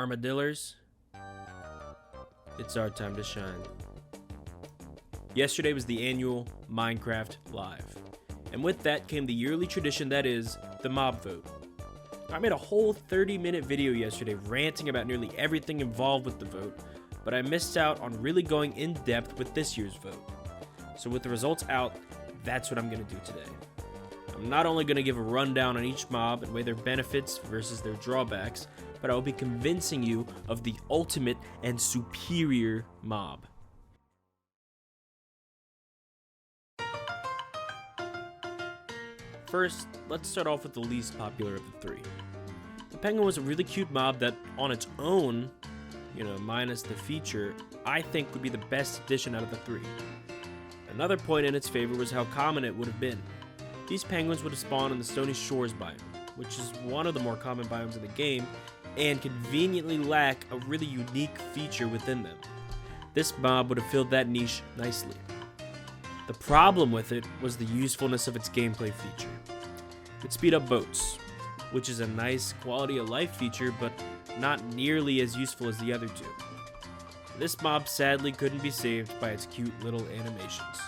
Armadillos, it's our time to shine. Yesterday was the annual Minecraft Live, and with that came the yearly tradition that is the mob vote. I made a whole 30-minute video yesterday ranting about nearly everything involved with the vote, but I missed out on really going in depth with this year's vote. So with the results out, that's what I'm going to do today. I'm not only going to give a rundown on each mob and weigh their benefits versus their drawbacks, but I will be convincing you of the ultimate and superior mob. First, let's start off with the least popular of the three. The penguin was a really cute mob that, on its own, minus the feature, I think would be the best addition out of the three. Another point in its favor was how common it would have been. These penguins would have spawned on the Stony Shores biome, which is one of the more common biomes in the game, and conveniently lack a really unique feature within them. This mob would have filled that niche nicely. The problem with it was the usefulness of its gameplay feature. It could speed up boats, which is a nice quality of life feature, but not nearly as useful as the other two. This mob sadly couldn't be saved by its cute little animations.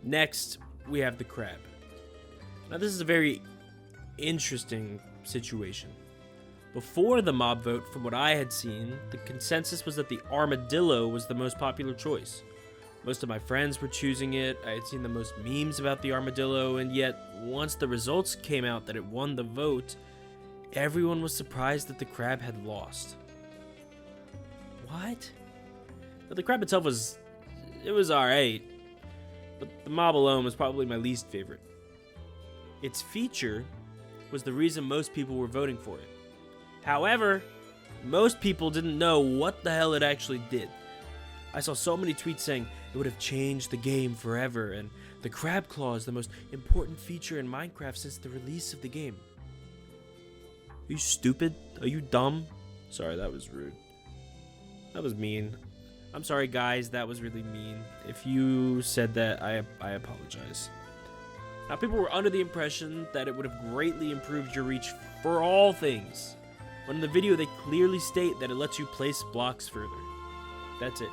Next, we have the crab. Now this is a very interesting situation. Before the mob vote, from what I had seen, the consensus was that the armadillo was the most popular choice. Most of my friends were choosing it, I had seen the most memes about the armadillo, and yet, once the results came out that it won the vote, everyone was surprised that the crab had lost. What? Now, the crab itself was alright, but the mob alone was probably my least favorite. Its feature was the reason most people were voting for it. However, most people didn't know what the hell it actually did. I saw so many tweets saying it would have changed the game forever, and the crab claw is the most important feature in Minecraft since the release of the game. Are you stupid? Are you dumb? Sorry, that was rude. That was mean. I'm sorry, guys, that was really mean. If you said that, I apologize. Now, people were under the impression that it would have greatly improved your reach for all things, but in the video they clearly state that it lets you place blocks further. That's it.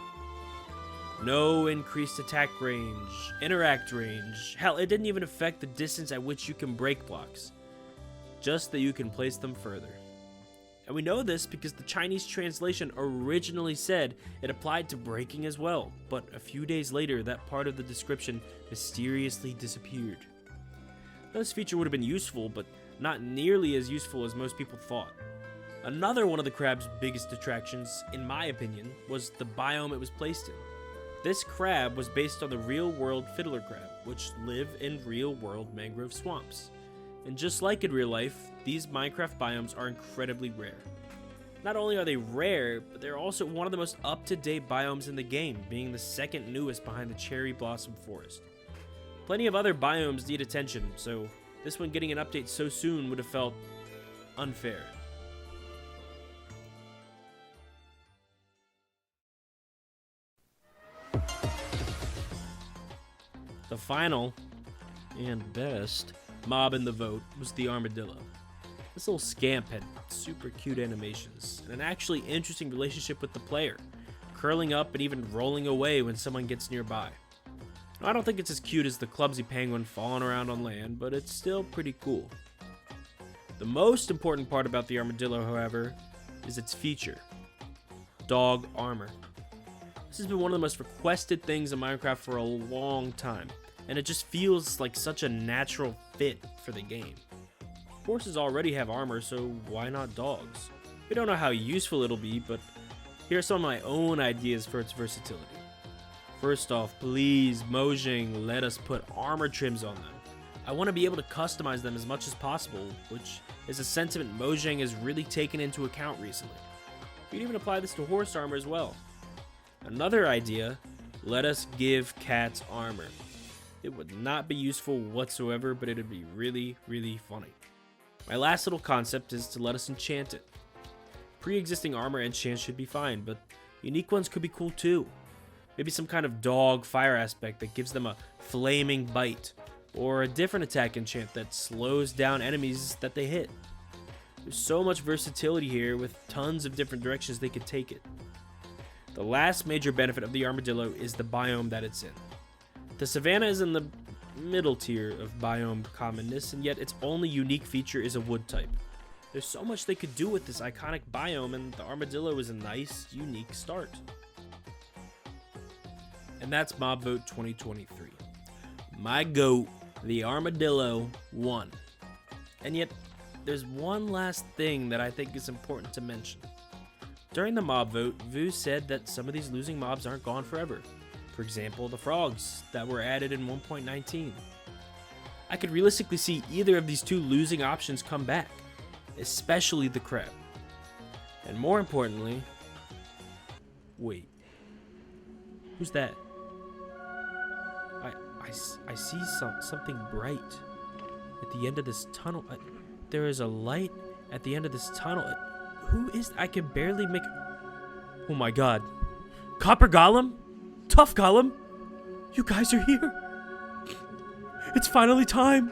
No increased attack range, interact range, hell, it didn't even affect the distance at which you can break blocks, just that you can place them further. And we know this because the Chinese translation originally said it applied to breaking as well, but a few days later that part of the description mysteriously disappeared. Now, this feature would have been useful, but not nearly as useful as most people thought. Another one of the crab's biggest attractions, in my opinion, was the biome it was placed in. This crab was based on the real-world fiddler crab, which live in real-world mangrove swamps. And just like in real life, these Minecraft biomes are incredibly rare. Not only are they rare, but they're also one of the most up-to-date biomes in the game, being the second newest behind the cherry blossom forest. Plenty of other biomes need attention, so this one getting an update so soon would have felt unfair. The final, and best, mob in the vote was the armadillo. This little scamp had super cute animations, and an actually interesting relationship with the player, curling up and even rolling away when someone gets nearby. Now, I don't think it's as cute as the clumsy penguin falling around on land, but it's still pretty cool. The most important part about the armadillo, however, is its feature: dog armor. This has been one of the most requested things in Minecraft for a long time, and it just feels like such a natural fit for the game. Horses already have armor, so why not dogs? We don't know how useful it'll be, but here are some of my own ideas for its versatility. First off, please, Mojang, let us put armor trims on them. I want to be able to customize them as much as possible, which is a sentiment Mojang has really taken into account recently. You can even apply this to horse armor as well. Another idea, let us give cats armor. It would not be useful whatsoever, but it would be really, really funny. My last little concept is to let us enchant it. Pre-existing armor enchants should be fine, but unique ones could be cool too. Maybe some kind of dog fire aspect that gives them a flaming bite, or a different attack enchant that slows down enemies that they hit. There's so much versatility here with tons of different directions they could take it. The last major benefit of the Armadillo is the biome that it's in. The savanna is in the middle tier of biome commonness, and yet its only unique feature is a wood type. There's so much they could do with this iconic biome, and the Armadillo is a nice, unique start. And that's Mob Vote 2023. My GOAT, the Armadillo, won. And yet, there's one last thing that I think is important to mention. During the mob vote, Vu said that some of these losing mobs aren't gone forever. For example, the frogs that were added in 1.19. I could realistically see either of these two losing options come back, especially the crab. And more importantly, wait, who's that? I see something bright at the end of this tunnel. There is a light at the end of this tunnel. Who is? I can barely make. Oh my god. Copper Golem? Tough Golem? You guys are here. It's finally time.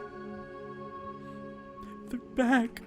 They're back.